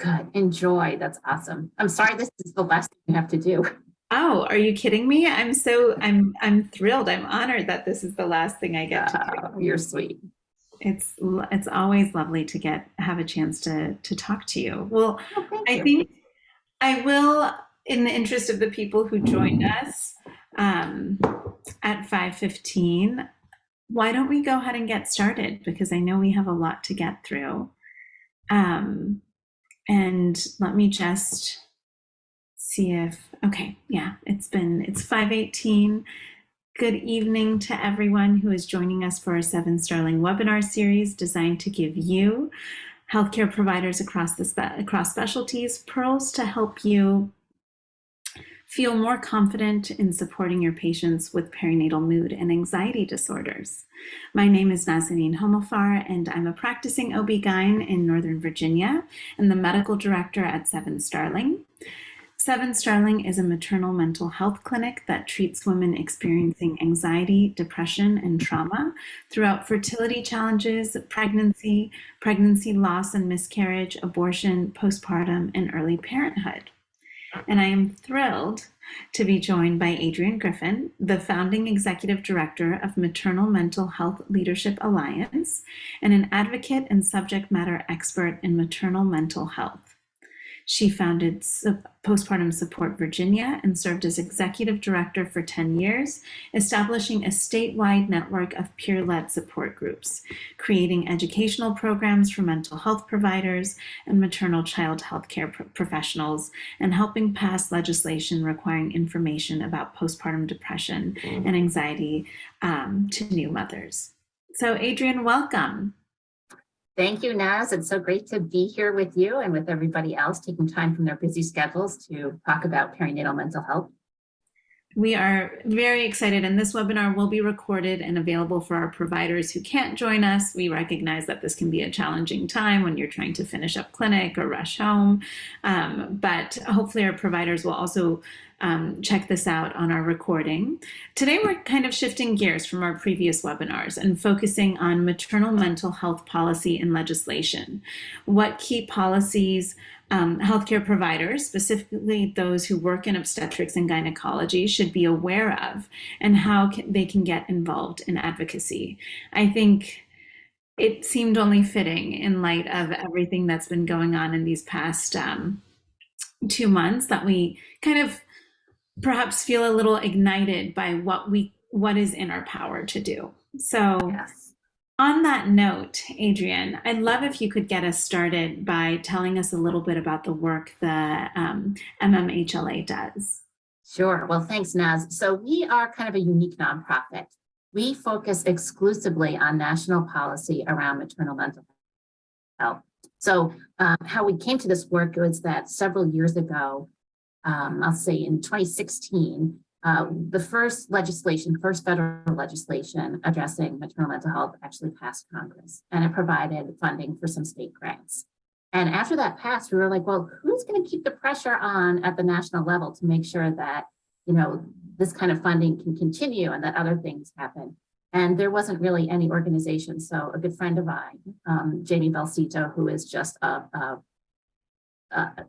Good. Enjoy. That's awesome. I'm sorry this is the last thing you have to do. Oh, are you kidding me? I'm thrilled. I'm honored that this is the last thing I get to do. You're sweet. It's always lovely to have a chance to talk to you. Well, Oh, thank I you. think I will, in the interest of the people who joined us um, at 5:15, why don't we go ahead and get started? Because I know we have a lot to get through. Um, and let me just see if, okay, yeah, it's 5:18. Good evening to everyone who is joining us for our 7 Starling webinar series designed to give you, healthcare providers across specialties, pearls to help you feel more confident in supporting your patients with perinatal mood and anxiety disorders. My name is Nazaneen Homaifar, and I'm a practicing OB-GYN in Northern Virginia and the medical director at 7 Starling. 7 Starling is a maternal mental health clinic that treats women experiencing anxiety, depression, and trauma throughout fertility challenges, pregnancy loss and miscarriage, abortion, postpartum, and early parenthood. And I am thrilled to be joined by Adrienne Griffen, the founding executive director of Maternal Mental Health Leadership Alliance and an advocate and subject matter expert in maternal mental health. She founded Postpartum Support Virginia and served as executive director for 10 years, establishing a statewide network of peer-led support groups, creating educational programs for mental health providers and maternal child health care professionals, and helping pass legislation requiring information about postpartum depression and anxiety to new mothers. So Adrienne, welcome. Thank you, Naz. It's so great to be here with you and with everybody else taking time from their busy schedules to talk about perinatal mental health. We are very excited, and this webinar will be recorded and available for our providers who can't join us. We recognize that this can be a challenging time when you're trying to finish up clinic or rush home, but hopefully our providers will also check this out on our recording. Today, we're kind of shifting gears from our previous webinars and focusing on maternal mental health policy and legislation. What key policies healthcare providers, specifically those who work in obstetrics and gynecology, should be aware of, and how they can get involved in advocacy. I think it seemed only fitting in light of everything that's been going on in these past 2 months that we kind of perhaps feel a little ignited by what is in our power to do. So Yes. On that note, Adrienne, I'd love if you could get us started by telling us a little bit about the work the MMHLA does. Sure. Well, thanks, Naz. So we are kind of a unique nonprofit. We focus exclusively on national policy around maternal mental health. So how we came to this work was that several years ago, I'll say in 2016, the first federal legislation addressing maternal mental health actually passed Congress, and it provided funding for some state grants. And after that passed, we were like, well, who's going to keep the pressure on at the national level to make sure that, this kind of funding can continue and that other things happen? And there wasn't really any organization. So a good friend of mine, Jamie Belcito, who is just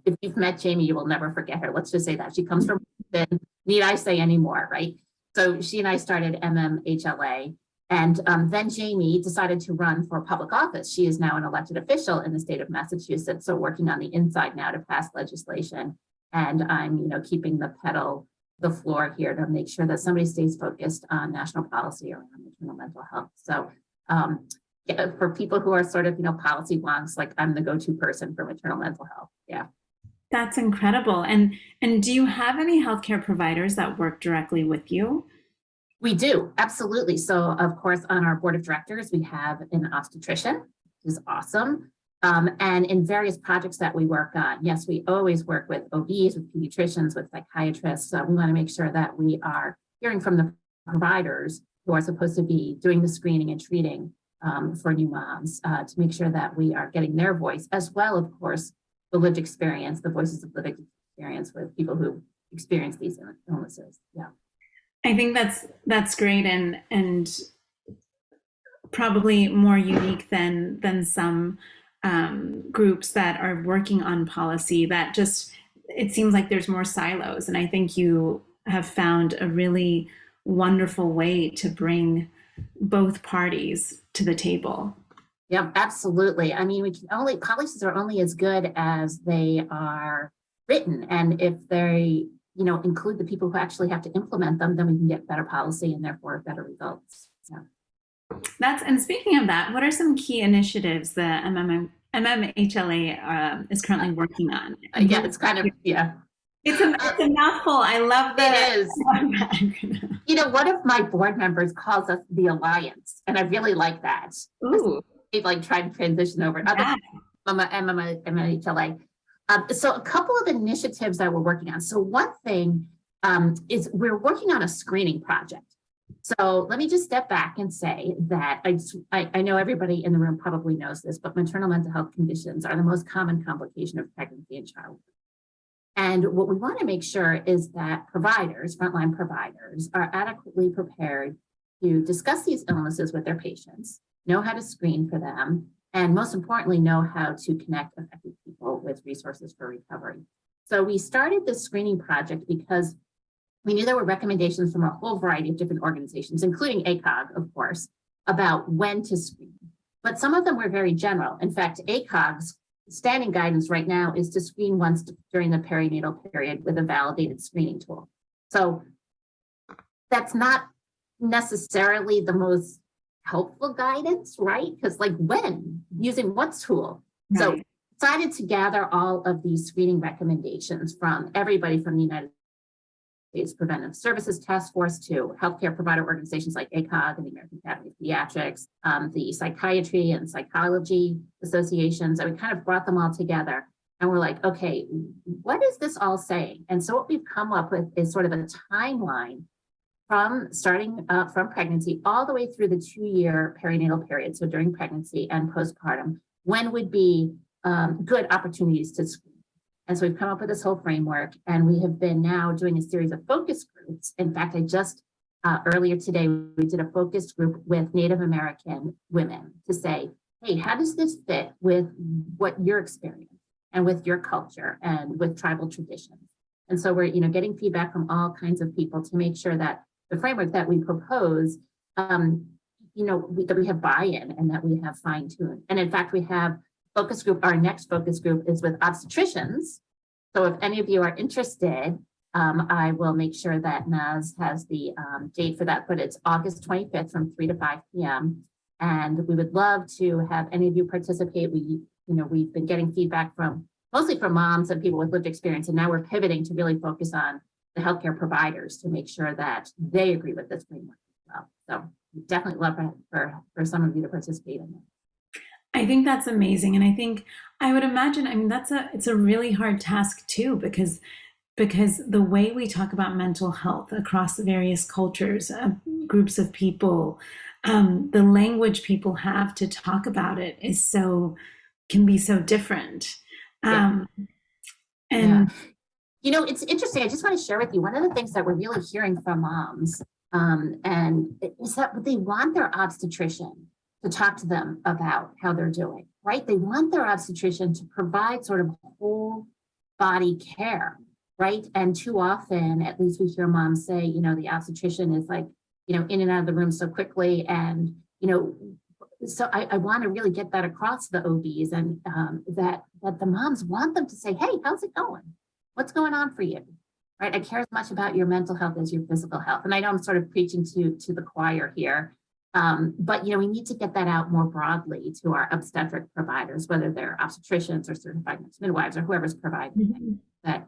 if you've met Jamie, you will never forget her. Let's just say that. She comes from Boston. Need I say any more, right? So she and I started MMHLA. And then Jamie decided to run for public office. She is now an elected official in the state of Massachusetts, so working on the inside now to pass legislation. And I'm, keeping the floor here to make sure that somebody stays focused on national policy around maternal mental health. So for people who are sort of, policy wonks, like I'm the go-to person for maternal mental health. Yeah. That's incredible. And do you have any healthcare providers that work directly with you? We do, absolutely. So of course, on our board of directors, we have an obstetrician, which is awesome. And in various projects that we work on, yes, we always work with OBs, with pediatricians, with psychiatrists. We want to make sure that we are hearing from the providers who are supposed to be doing the screening and treating for new moms to make sure that we are getting their voice, as well, of course, the lived experience, the voices of lived experience with people who experience these illnesses. Yeah. I think that's great and probably more unique than some groups that are working on policy that just, it seems like there's more silos. And I think you have found a really wonderful way to bring both parties to the table. Yeah, absolutely. I mean, policies are only as good as they are written. And if they, include the people who actually have to implement them, then we can get better policy and therefore better results. Yeah. And speaking of that, what are some key initiatives the MMHLA is currently working on? Yeah, it's kind of, yeah. It's a mouthful. I love that. It is. One of my board members calls us the Alliance, and I really like that. Ooh. They've tried to transition over Yeah. MMHLA. So a couple of initiatives that we're working on. So one thing is we're working on a screening project. So let me just step back and say that I know everybody in the room probably knows this, but maternal mental health conditions are the most common complication of pregnancy and childbirth. And what we want to make sure is that providers, frontline providers, are adequately prepared to discuss these illnesses with their patients, know how to screen for them, and most importantly, know how to connect affected people with resources for recovery. So we started this screening project because we knew there were recommendations from a whole variety of different organizations, including ACOG, of course, about when to screen. But some of them were very general. In fact, ACOG's standing guidance right now is to screen once during the perinatal period with a validated screening tool. So that's not necessarily the most helpful guidance, right? Because when, using what tool? Right. So decided to gather all of these screening recommendations from everybody from the United States Preventive Services Task Force to healthcare provider organizations like ACOG and the American Academy of Pediatrics, the psychiatry and psychology associations. And we kind of brought them all together and we're like, okay, what is this all saying? And so what we've come up with is sort of a timeline from starting from pregnancy all the way through the 2-year perinatal period. So during pregnancy and postpartum, when would be good opportunities to screen? And so we've come up with this whole framework, and we have been now doing a series of focus groups. In fact, I just earlier today, we did a focus group with Native American women to say, hey, how does this fit with what you're experiencing and with your culture and with tribal traditions? And so we're, getting feedback from all kinds of people to make sure that the framework that we propose, that we have buy-in and that we have fine-tuned. And in fact, we have focus group. Our next focus group is with obstetricians. So if any of you are interested, I will make sure that Naz has the date for that, but it's August 25th from 3 to 5 p.m. And we would love to have any of you participate. We've been getting feedback mostly from moms and people with lived experience. And now we're pivoting to really focus on the healthcare providers to make sure that they agree with this framework as well. So we definitely love for some of you to participate in it. I think that's amazing. And I would imagine, it's a really hard task too, because the way we talk about mental health across the various cultures, groups of people, the language people have to talk about it can be so different. Yeah. It's interesting. I just want to share with you, one of the things that we're really hearing from moms, and is that they want their obstetrician to talk to them about how they're doing, right? They want their obstetrician to provide sort of whole body care, right? And too often, at least we hear moms say, the obstetrician is in and out of the room so quickly. And, so I want to really get that across to the OBs and that the moms want them to say, hey, how's it going? What's going on for you? Right? I care as much about your mental health as your physical health. And I know I'm sort of preaching to the choir here. But we need to get that out more broadly to our obstetric providers, whether they're obstetricians or certified nurse midwives or whoever's providing that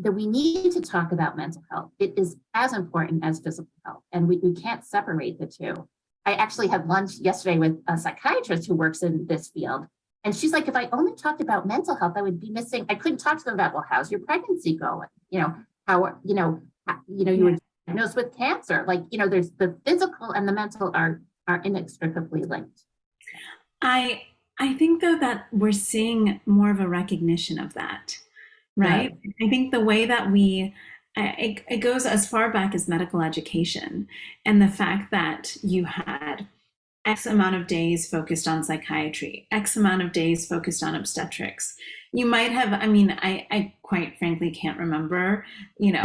we need to talk about mental health. It is as important as physical health, and we can't separate the two. I actually had lunch yesterday with a psychiatrist who works in this field, and she's like, if I only talked about mental health, I would be missing. I couldn't talk to them about, well, how's your pregnancy going? How you were diagnosed with cancer. There's the physical and the mental are inextricably linked. I think though that we're seeing more of a recognition of that, right? I think the way that it goes as far back as medical education, and the fact that you had X amount of days focused on psychiatry, X amount of days focused on obstetrics. You might have, I mean, I quite frankly can't remember,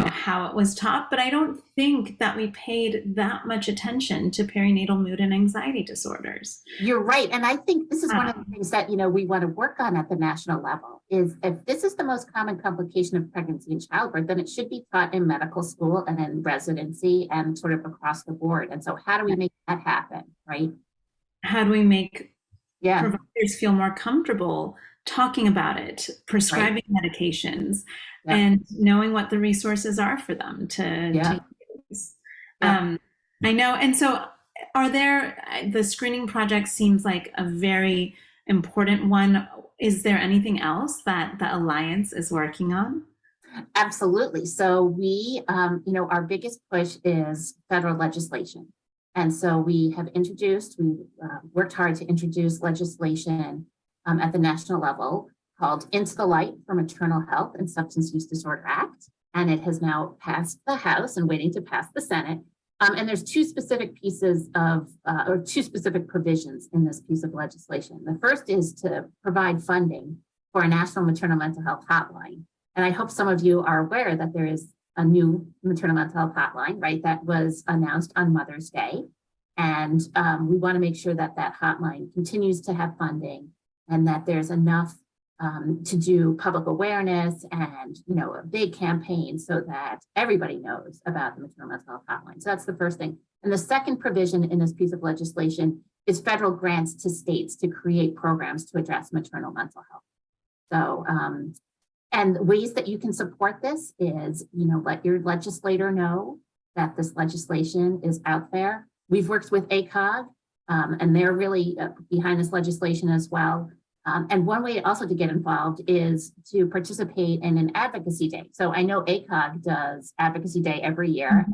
how it was taught, but I don't think that we paid that much attention to perinatal mood and anxiety disorders. You're right. And I think this is one of the Um, things that, we want to work on at the national level is if this is the most common complication of pregnancy and childbirth, then it should be taught in medical school and in residency and sort of across the board. And so how do we make that happen, right? How do we make Yeah, providers feel more comfortable talking about it, prescribing medications, Yeah. and knowing what the resources are for them to Yeah. use? Yeah. I know. And so the screening project seems like a very important one. Is there anything else that the Alliance is working on? Absolutely. So we, our biggest push is federal legislation. And so we worked hard to introduce legislation at the national level called Into the Light for Maternal Health and Substance Use Disorder Act. And it has now passed the House and waiting to pass the Senate. And there's two specific provisions in this piece of legislation. The first is to provide funding for a national maternal mental health hotline. And I hope some of you are aware that there is a new maternal mental health hotline, right, that was announced on Mother's Day. And we want to make sure that that hotline continues to have funding and that there's enough to do public awareness and, a big campaign so that everybody knows about the maternal mental health hotline. So that's the first thing. And the second provision in this piece of legislation is federal grants to states to create programs to address maternal mental health. So, and ways that you can support this is, let your legislator know that this legislation is out there. We've worked with ACOG, and they're really behind this legislation as well. And one way also to get involved is to participate in an advocacy day. So I know ACOG does advocacy day every year.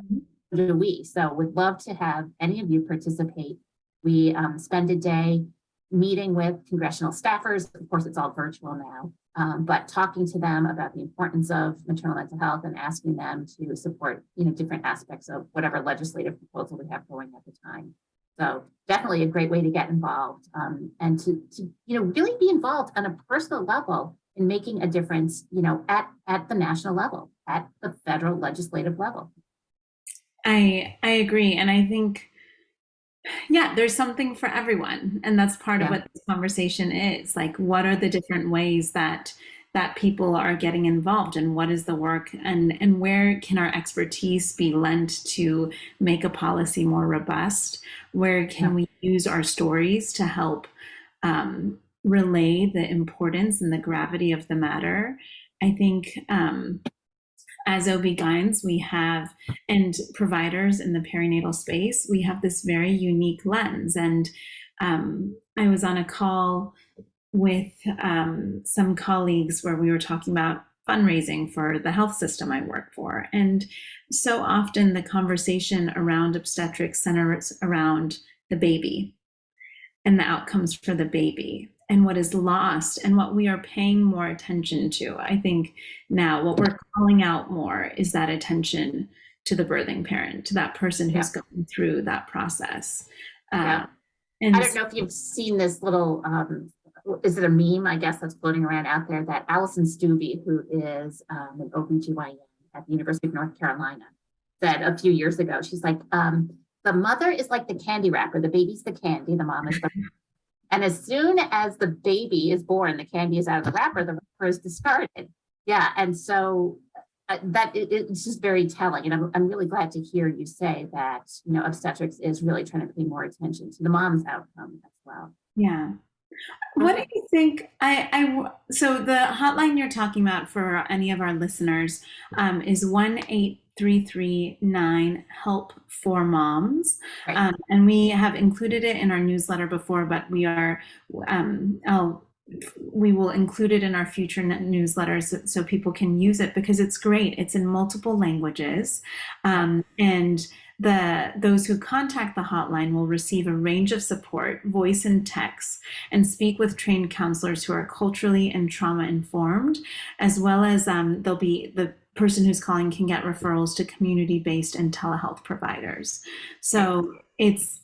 So do we. So we'd love to have any of you participate. We spend a day meeting with congressional staffers. Of course, it's all virtual now, but talking to them about the importance of maternal mental health and asking them to support, different aspects of whatever legislative proposal we have going at the time. So definitely a great way to get involved and to really be involved on a personal level in making a difference, at the national level, at the federal legislative level. I agree. And I think, there's something for everyone. And that's part of what this conversation is. Like, what are the different ways that people are getting involved, and what is the work, and where can our expertise be lent to make a policy more robust? Where can we use our stories to help relay the importance and the gravity of the matter? I think as OB-GYNs, we have, and providers in the perinatal space, we have this very unique lens. And I was on a call with some colleagues where we were talking about fundraising for the health system I work for. And so often the conversation around obstetrics centers around the baby and the outcomes for the baby, and what is lost and what we are paying more attention to. I think now what we're calling out more is that attention to the birthing parent, to that person who's going through that process. And I don't know if you've seen this little, is it a meme, I guess, that's floating around out there, that Allison Stuvey, who is an OBGYN at the University of North Carolina, said a few years ago. She's like, the mother is like the candy wrapper, the baby's the candy, the mom is the and as soon as the baby is born, the candy is out of the wrapper, the wrapper is discarded. Yeah, and so it's just very telling. And I'm really glad to hear you say that, obstetrics is really trying to pay more attention to the mom's outcome as well. Yeah. What do you think? So the hotline you're talking about for any of our listeners is 1-833-9-HELP-4-MOMS. Right. And we have included it in our newsletter before, but we will include it in our future newsletters so people can use it, because it's great. It's in multiple languages. And those who contact the hotline will receive a range of support, voice and text, and speak with trained counselors who are culturally and trauma informed, as well as there'll be the person who's calling can get referrals to community-based and telehealth providers. So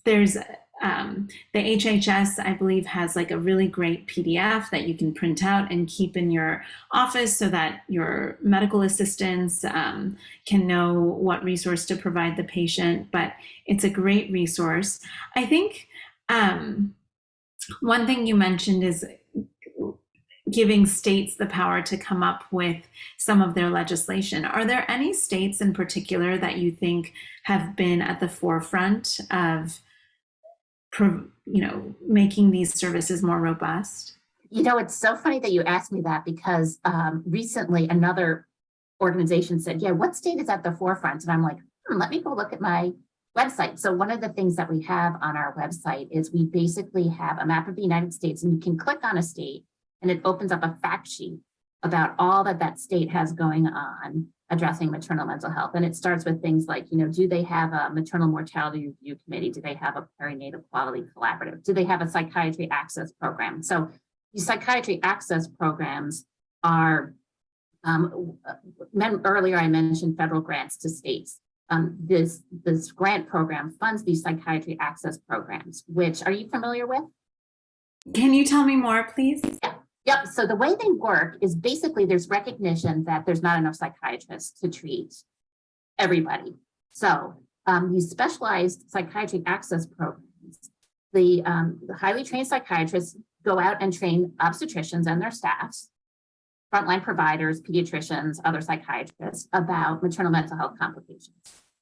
there's The HHS, I believe, has like a really great PDF that you can print out and keep in your office so that your medical assistants can know what resource to provide the patient. But it's a great resource. I think one thing you mentioned is giving states the power to come up with some of their legislation. Are there any states in particular that you think have been at the forefront of, making these services more robust? It's so funny that you asked me that, because recently another organization said, yeah, what state is at the forefront? And I'm like, let me go look at my website. So one of the things that we have on our website is we basically have a map of the United States, and you can click on a state and it opens up a fact sheet about all that state has going on addressing maternal mental health. And it starts with things like, do they have a maternal mortality review committee? Do they have a perinatal quality collaborative? Do they have a psychiatry access program? So these psychiatry access programs are, earlier I mentioned federal grants to states. This grant program funds these psychiatry access programs, which, are you familiar with? Can you tell me more, please? Yeah. Yep. So the way they work is basically there's recognition that there's not enough psychiatrists to treat everybody. So these specialized psychiatric access programs, the highly trained psychiatrists go out and train obstetricians and their staffs, frontline providers, pediatricians, other psychiatrists about maternal mental health complications.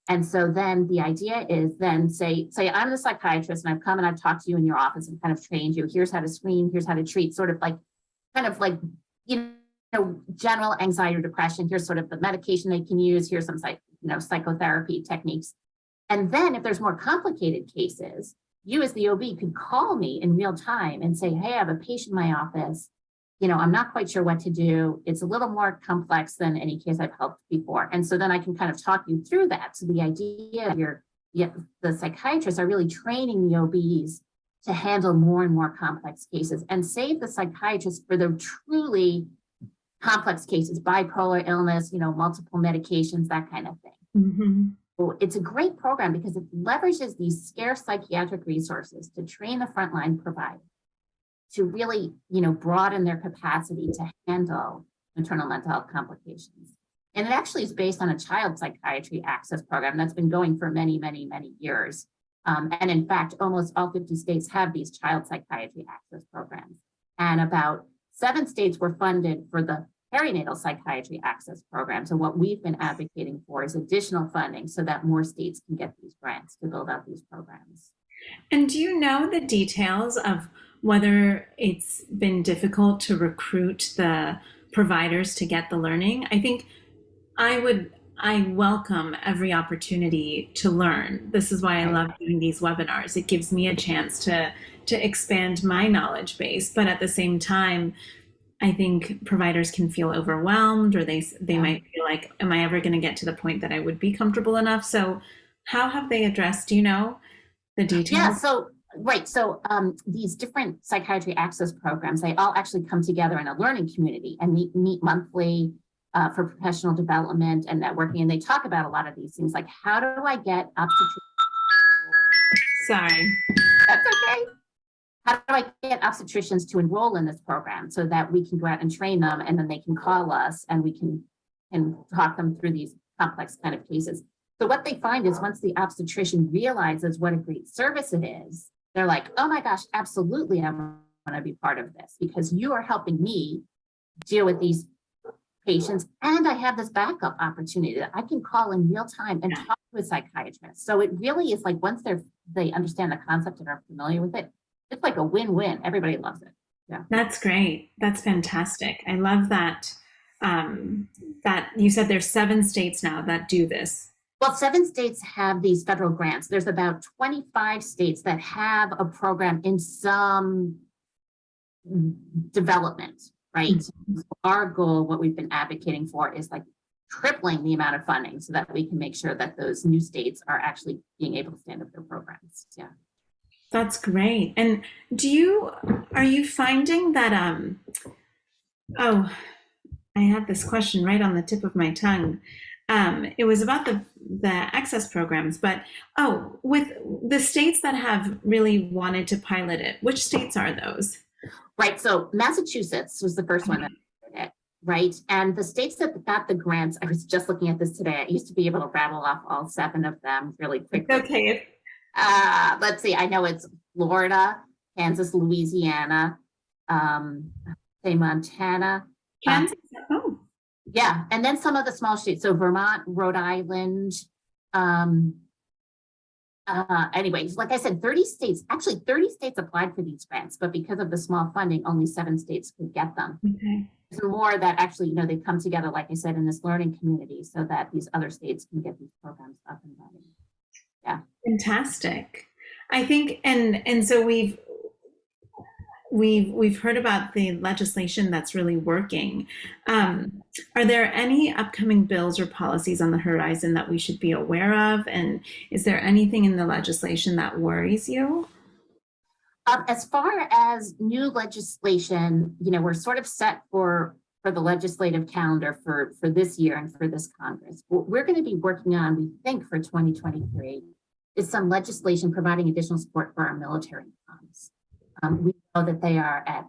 And so then the idea is then say I'm the psychiatrist and I've come and I've talked to you in your office and kind of trained you. Here's how to screen, here's how to treat, sort of like general anxiety or depression. Here's sort of the medication they can use. Here's some psychotherapy techniques. And then if there's more complicated cases, you as the OB could call me in real time and say, hey, I have a patient in my office. I'm not quite sure what to do. It's a little more complex than any case I've helped before. And so then I can kind of talk you through that. So the idea the psychiatrists are really training the OBs to handle more and more complex cases and save the psychiatrists for the truly complex cases, bipolar illness, multiple medications, that kind of thing. Mm-hmm. So it's a great program because it leverages these scarce psychiatric resources to train the frontline provider to really, broaden their capacity to handle maternal mental health complications. And it actually is based on a child psychiatry access program that's been going for many, many, many years. And in fact, almost all 50 states have these child psychiatry access programs. And about 7 states were funded for the perinatal psychiatry access program. So what we've been advocating for is additional funding so that more states can get these grants to build out these programs. And do you know the details of whether it's been difficult to recruit the providers to get the learning? I think I welcome every opportunity to learn. This is why I love doing these webinars. It gives me a chance to expand my knowledge base, but at the same time, I think providers can feel overwhelmed, or they might feel like, am I ever going to get to the point that I would be comfortable enough? So how have they addressed, the details? Yeah, so these different psychiatry access programs, they all actually come together in a learning community and meet monthly for professional development and networking. And they talk about a lot of these things, like, how do I get obstetricians? Sorry. That's okay. How do I get obstetricians to enroll in this program so that we can go out and train them, and then they can call us and we can talk them through these complex kind of cases. So what they find is once the obstetrician realizes what a great service it is, they're like, oh my gosh, absolutely, I want to be part of this because you are helping me deal with these patients. And I have this backup opportunity that I can call in real time and talk to a psychiatrist. So it really is like, once they understand the concept and are familiar with it, it's like a win-win. Everybody loves it. Yeah. That's great. That's fantastic. I love that. That you said there's 7 states now that do this. Well, 7 states have these federal grants. There's about 25 states that have a program in some development, right? Mm-hmm. Our goal, what we've been advocating for, is like tripling the amount of funding so that we can make sure that those new states are actually being able to stand up their programs. Yeah. That's great. And are you finding that, I had this question right on the tip of my tongue. It was about the access programs, but with the states that have really wanted to pilot it, which states are those? Right. So Massachusetts was the first one that did it, right? And the states that got the grants, I was just looking at this today. I used to be able to rattle off all 7 of them really quickly. Okay. Let's see. I know it's Florida, Kansas, Louisiana, say Montana. Kansas? Oh. Yeah. And then some of the small states. So Vermont, Rhode Island. Anyways, like I said, 30 states applied for these grants, but because of the small funding, only 7 states could get them. Okay. There's more that actually, they come together, like I said, in this learning community so that these other states can get these programs up and running. Yeah. Fantastic. I think, and so we've heard about the legislation that's really working. Are there any upcoming bills or policies on the horizon that we should be aware of? And is there anything in the legislation that worries you? As far as new legislation, we're sort of set for the legislative calendar for this year and for this Congress. What we're going to be working on, we think, for 2023 is some legislation providing additional support for our military moms. We know that they are at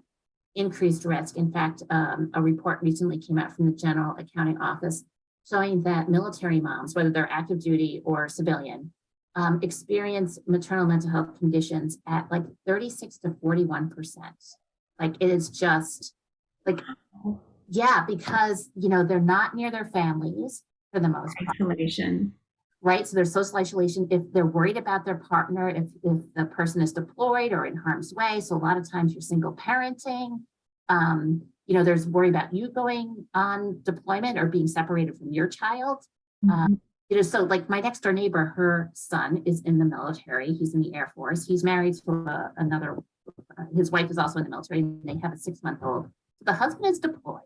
increased risk. In fact, a report recently came out from the General Accounting Office showing that military moms, whether they're active duty or civilian, experience maternal mental health conditions at like 36 to 41%. Like it is just like, yeah, because, they're not near their families for the most part. Isolation. Right. So there's social isolation if they're worried about their partner, if the person is deployed or in harm's way. So a lot of times you're single parenting. There's worry about you going on deployment or being separated from your child. Mm-hmm. So like my next door neighbor, her son is in the military. He's in the Air Force. He's married to his wife is also in the military, and they have a 6-month-old. The husband is deployed.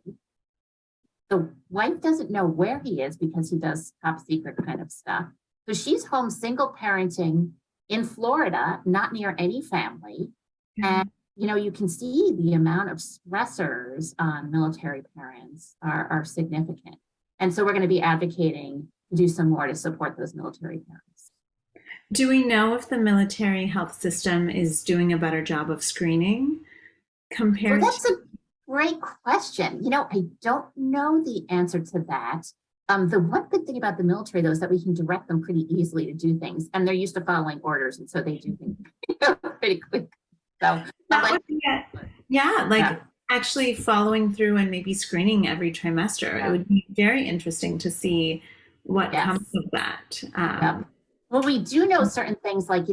The wife doesn't know where he is because he does top secret kind of stuff. So she's home single parenting in Florida, not near any family. Mm-hmm. And, you can see the amount of stressors on military parents are significant. And so we're going to be advocating to do some more to support those military parents. Do we know if the military health system is doing a better job of screening compared to... Great question. I don't know the answer to that. The one good thing about the military, though, is that we can direct them pretty easily to do things, and they're used to following orders, and so they do things pretty quick. So, actually following through and maybe screening every trimester. Yeah. It would be very interesting to see what comes of that. Well, we do know certain things like,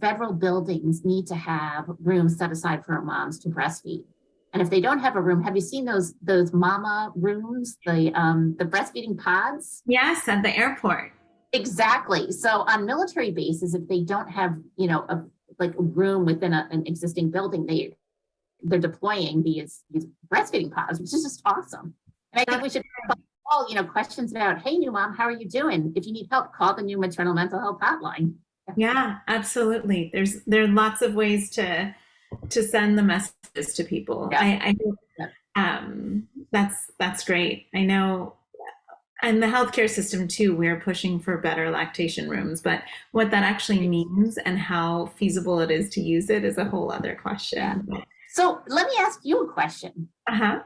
federal buildings need to have rooms set aside for moms to breastfeed. And if they don't have a room, have you seen those mama rooms, the breastfeeding pods? Yes, at the airport. Exactly. So on military bases, if they don't have, a room within an existing building, they're deploying these breastfeeding pods, which is just awesome. And I think we should all, questions about, hey, new mom, how are you doing? If you need help, call the new maternal mental health hotline. Yeah, absolutely. There are lots of ways to send the messages to people. Yeah. That's great. I know, and the healthcare system too, we're pushing for better lactation rooms, but what that actually means and how feasible it is to use it is a whole other question. Yeah. So let me ask you a question. Uh-huh.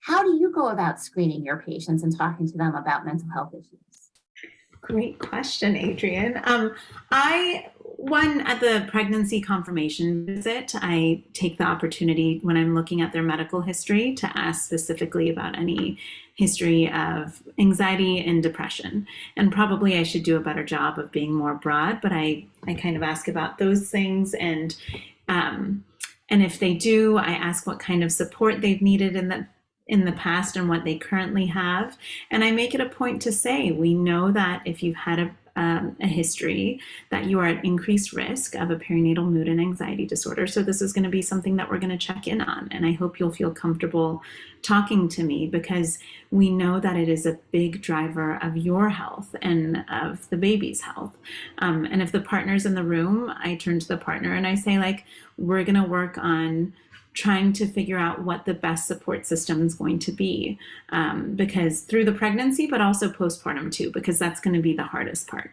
How do you go about screening your patients and talking to them about mental health issues? Great question, Adrienne. At the pregnancy confirmation visit, I take the opportunity when I'm looking at their medical history to ask specifically about any history of anxiety and depression. And probably I should do a better job of being more broad, but I kind of ask about those things. And if they do, I ask what kind of support they've needed in the past and what they currently have. And I make it a point to say, we know that if you've had a history, that you are at increased risk of a perinatal mood and anxiety disorder. So this is going to be something that we're going to check in on. And I hope you'll feel comfortable talking to me, because we know that it is a big driver of your health and of the baby's health. And if the partner's in the room, I turn to the partner and I say, we're going to work on trying to figure out what the best support system is going to be, because through the pregnancy, but also postpartum too, because that's going to be the hardest part.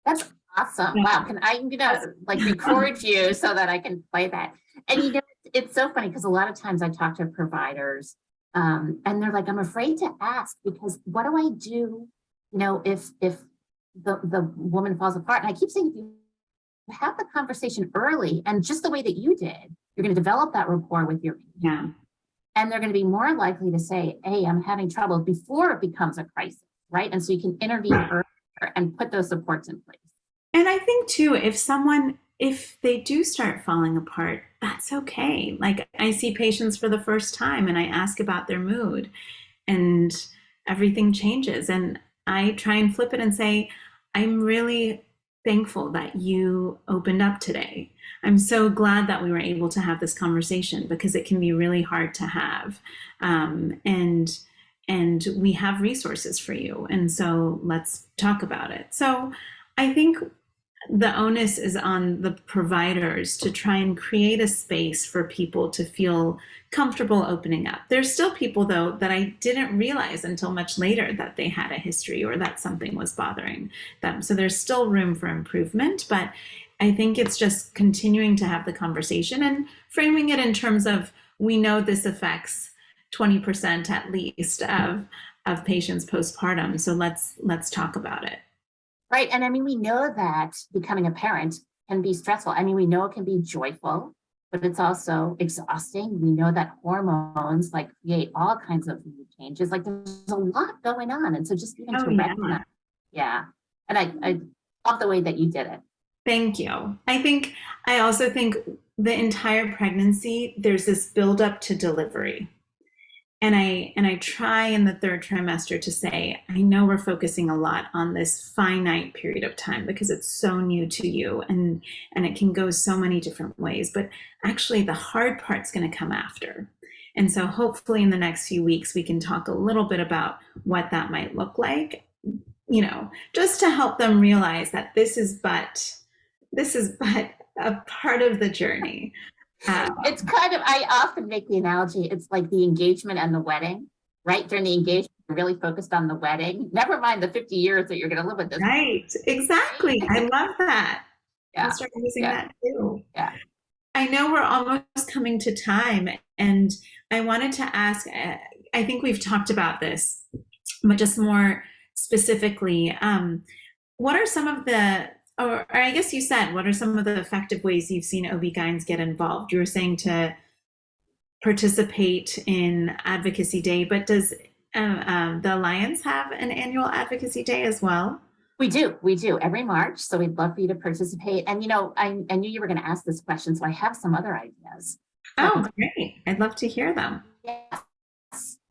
That's awesome. Wow. I'm gonna like record you so that I can play that. And you know, it's so funny because a lot of times I talk to providers, and they're like, I'm afraid to ask because what do I do, you know, if the woman falls apart? And I keep saying, if you have the conversation early and just the way that you did, you're going to develop that rapport with your patient. Yeah. And they're going to be more likely to say, hey, I'm having trouble before it becomes a crisis, right? And so you can intervene earlier and put those supports in place. And I think too, if they do start falling apart, that's okay. Like I see patients for the first time and I ask about their mood and everything changes. And I try and flip it and say, I'm really thankful that you opened up today. I'm so glad that we were able to have this conversation because it can be really hard to have. And we have resources for you. And so let's talk about it. So I think the onus is on the providers to try and create a space for people to feel comfortable opening up. There's still people, though, that I didn't realize until much later that they had a history or that something was bothering them. So there's still room for improvement, but I think it's just continuing to have the conversation and framing it in terms of, we know this affects 20% at least of patients postpartum. So let's talk about it. Right. And I mean, we know that becoming a parent can be stressful. I mean, we know it can be joyful, but it's also exhausting. We know that hormones like create all kinds of mood changes. Like there's a lot going on. And so just even to recognize. Yeah. And I love the way that you did it. Thank you. I also think the entire pregnancy, there's this buildup to delivery. And I try in the third trimester to say, I know we're focusing a lot on this finite period of time because it's so new to you and it can go so many different ways, but actually the hard part's going to come after. And so hopefully in the next few weeks, we can talk a little bit about what that might look like, you know, just to help them realize that this is but a part of the journey. It's kind of, I often make the analogy, it's like the engagement and the wedding, right? During the engagement, you're really focused on the wedding. Never mind the 50 years that you're going to live with this. Right, exactly. I love that. Yeah. I'll start using that too. Yeah. I know we're almost coming to time, and I wanted to ask, I think we've talked about this, but just more specifically, what are some of the, or I guess you said, what are some of the effective ways you've seen OB-GYNs get involved? You were saying to participate in Advocacy Day, but does the Alliance have an annual Advocacy Day as well? We do every March. So we'd love for you to participate. And, you know, I knew you were going to ask this question, so I have some other ideas. Oh, great. I'd love to hear them. Yes.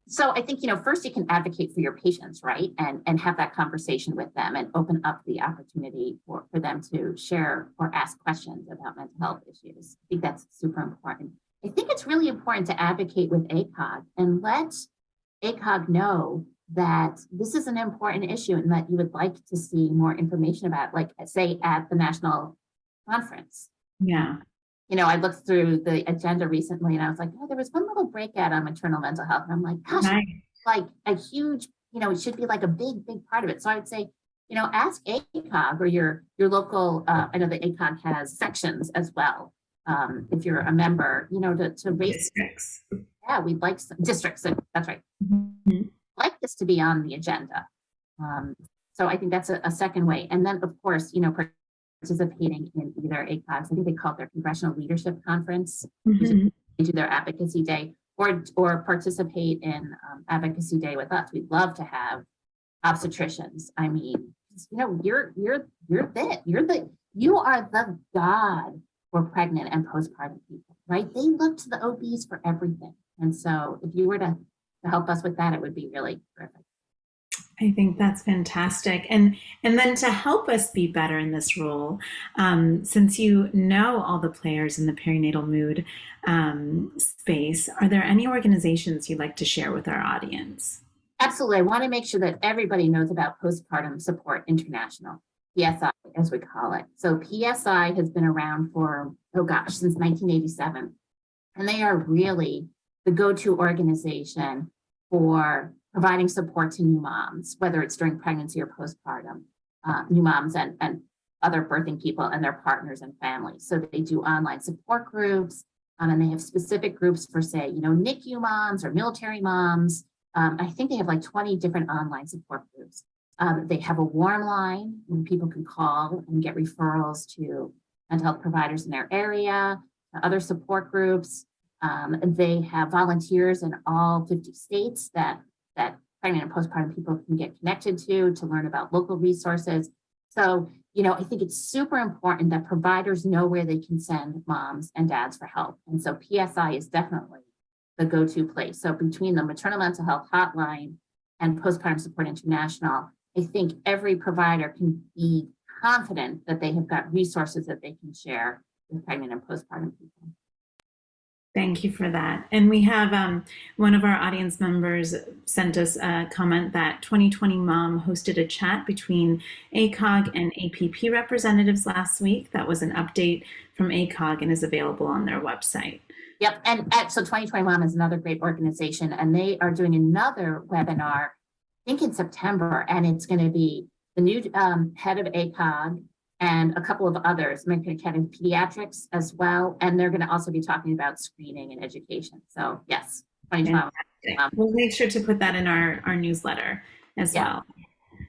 So I think, you know, first you can advocate for your patients, right? And have that conversation with them and open up the opportunity for them to share or ask questions about mental health issues. I think that's super important. I think it's really important to advocate with ACOG and let ACOG know that this is an important issue and that you would like to see more information about, like, say, at the national conference. Yeah. You know, I looked through the agenda recently and I was like, oh, there was one little breakout on maternal mental health. And I'm like, gosh, nice. Like a huge, you know, it should be like a big part of it. So I would say, you know, ask ACOG or your local, I know that ACOG has sections as well. If you're a member, you know, to raise districts. Yeah, we'd like some districts. That's right. Mm-hmm. Like this to be on the agenda. So I think that's a second way. And then, of course, you know, participating in either ACOGs, I think they call it their Congressional Leadership Conference, Mm-hmm. They do their Advocacy Day, or participate in Advocacy Day with us. We'd love to have obstetricians. I mean, you know, you are the God for pregnant and postpartum people, right? They look to the OBs for everything. And so if you were to help us with that, it would be really terrific. I think that's fantastic. And then to help us be better in this role, since you know all the players in the perinatal mood space, are there any organizations you'd like to share with our audience? Absolutely. I want to make sure that everybody knows about Postpartum Support International, PSI, as we call it. So PSI has been around for, since 1987. And they are really the go-to organization for providing support to new moms, whether it's during pregnancy or postpartum, new moms and other birthing people and their partners and families. So they do online support groups, and they have specific groups for, say, NICU moms or military moms. I think they have like 20 different online support groups. They have a warm line where people can call and get referrals to mental health providers in their area, other support groups. They have volunteers in all 50 states that pregnant and postpartum people can get connected to learn about local resources. So, I think it's super important that providers know where they can send moms and dads for help. And so PSI is definitely the go-to place. So between the Maternal Mental Health Hotline and Postpartum Support International, I think every provider can be confident that they have got resources that they can share with pregnant and postpartum people. Thank you for that. And we have one of our audience members sent us a comment that 2020 Mom hosted a chat between ACOG and APP representatives last week. That was an update from ACOG and is available on their website. Yep. And so 2020 Mom is another great organization, and they are doing another webinar, I think in September, and it's going to be the new head of ACOG and a couple of others, American Academy of Pediatrics as well. And they're going to also be talking about screening and education. So yes, 2020. We'll make sure to put that in our newsletter as well.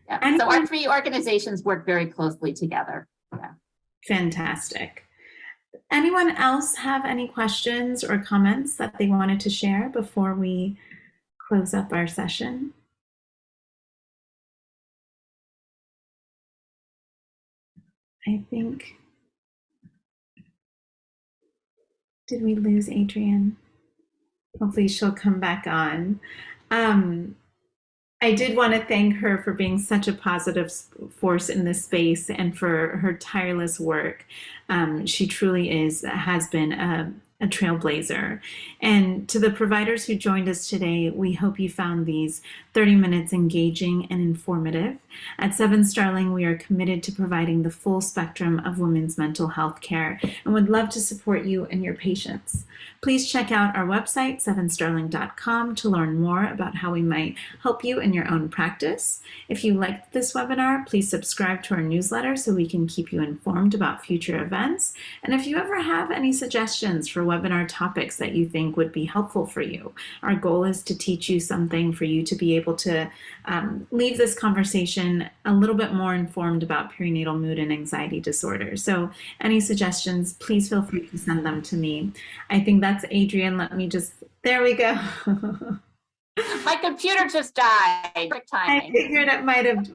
Yeah. So our three organizations work very closely together. Yeah. Fantastic. Anyone else have any questions or comments that they wanted to share before we close up our session? I think, did we lose Adrienne? Hopefully she'll come back on. I did want to thank her for being such a positive force in this space and for her tireless work. She truly has been a trailblazer. And to the providers who joined us today, we hope you found these 30 minutes engaging and informative. At 7 Starling, we are committed to providing the full spectrum of women's mental health care and would love to support you and your patients. Please check out our website, 7starling.com, to learn more about how we might help you in your own practice. If you liked this webinar, please subscribe to our newsletter so we can keep you informed about future events. And if you ever have any suggestions for webinar topics that you think would be helpful for you, our goal is to teach you something for you to be able to leave this conversation a little bit more informed about perinatal mood and anxiety disorders. So any suggestions, please feel free to send them to me. I think that's Adrienne. Let me just, there we go. My computer just died. Quick timing. I figured it might have